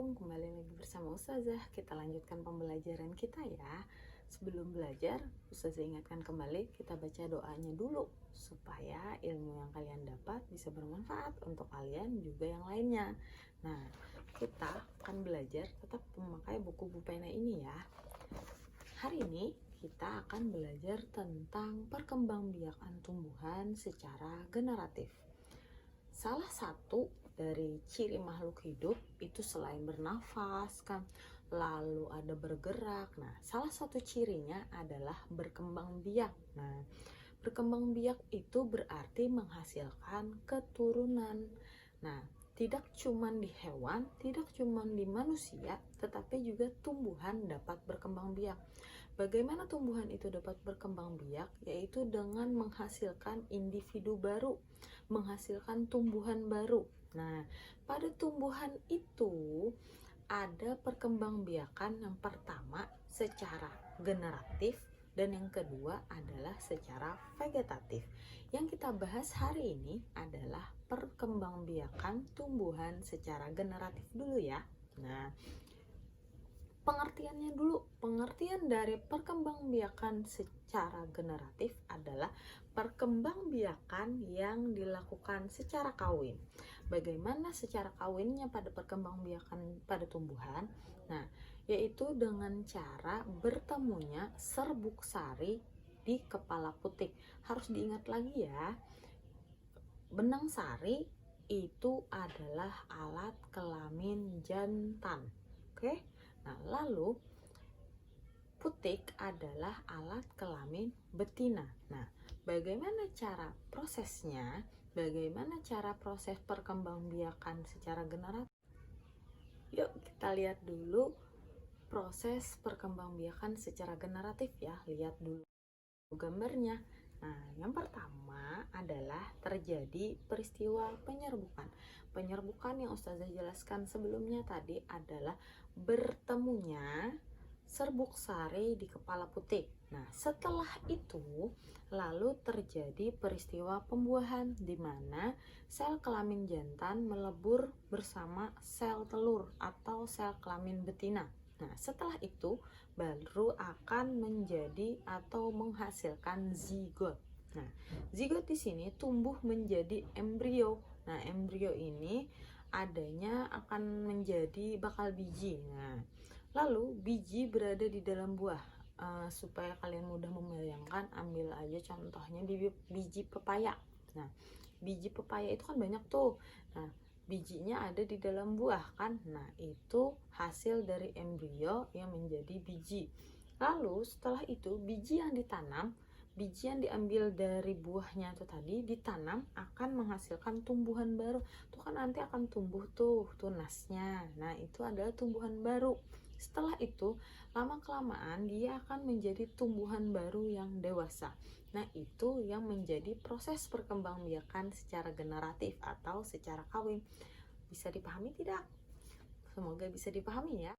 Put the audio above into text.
Assalamualaikum, kembali lagi bersama Ustazah. Kita lanjutkan pembelajaran kita ya. Sebelum belajar, Ustazah ingatkan kembali kita baca doanya dulu supaya ilmu yang kalian dapat bisa bermanfaat untuk kalian juga yang lainnya. Nah, kita akan belajar tetap memakai buku Bupena ini ya. Hari ini kita akan belajar tentang perkembangbiakan tumbuhan secara generatif. Salah satu dari ciri makhluk hidup itu selain bernafas kan, lalu ada bergerak. Nah, salah satu cirinya adalah berkembang biak. Nah, berkembang biak itu berarti menghasilkan keturunan. Nah, tidak cuma di hewan, tidak cuma di manusia, tetapi juga tumbuhan dapat berkembang biak. Bagaimana tumbuhan itu dapat berkembang biak? Yaitu dengan menghasilkan individu baru, menghasilkan tumbuhan baru. Nah, pada tumbuhan itu ada perkembangbiakan yang pertama secara generatif dan yang kedua adalah secara vegetatif. Yang kita bahas hari ini adalah perkembangbiakan tumbuhan secara generatif dulu ya. Nah, pengertiannya dulu. Pengertian dari perkembangbiakan secara generatif adalah perkembangbiakan yang dilakukan secara kawin. Bagaimana secara kawinnya pada perkembangbiakan pada tumbuhan? Nah, yaitu dengan cara bertemunya serbuk sari di kepala putik. Harus diingat lagi ya, benang sari itu adalah alat kelamin jantan. Oke? Nah, lalu putik adalah alat kelamin betina. Nah, bagaimana cara prosesnya? Bagaimana cara proses perkembangbiakan secara generatif? Yuk kita lihat dulu proses perkembangbiakan secara generatif ya. Lihat dulu gambarnya. Nah, yang pertama adalah terjadi peristiwa penyerbukan. Penyerbukan yang Ustazah jelaskan sebelumnya tadi adalah bertemunya serbuk sari di kepala putik. Nah, setelah itu lalu terjadi peristiwa pembuahan di mana sel kelamin jantan melebur bersama sel telur atau sel kelamin betina. Nah, setelah itu baru akan menjadi atau menghasilkan zigot. Nah, zigot di sini tumbuh menjadi embrio. Nah, embrio ini adanya akan menjadi bakal biji. Nah, lalu biji berada di dalam buah. Supaya kalian mudah membayangkan, ambil aja contohnya biji pepaya. Nah, biji pepaya itu kan banyak tuh. Nah, bijinya ada di dalam buah kan. Nah, itu hasil dari embrio yang menjadi biji. Lalu setelah itu biji yang ditanam, biji yang diambil dari buahnya itu tadi ditanam akan menghasilkan tumbuhan baru. Tuh kan nanti akan tumbuh tuh tunasnya. Nah, itu adalah tumbuhan baru. Setelah itu lama-kelamaan dia akan menjadi tumbuhan baru yang dewasa. Nah, itu yang menjadi proses perkembangbiakan secara generatif atau secara kawin. Bisa dipahami tidak? Semoga bisa dipahami ya.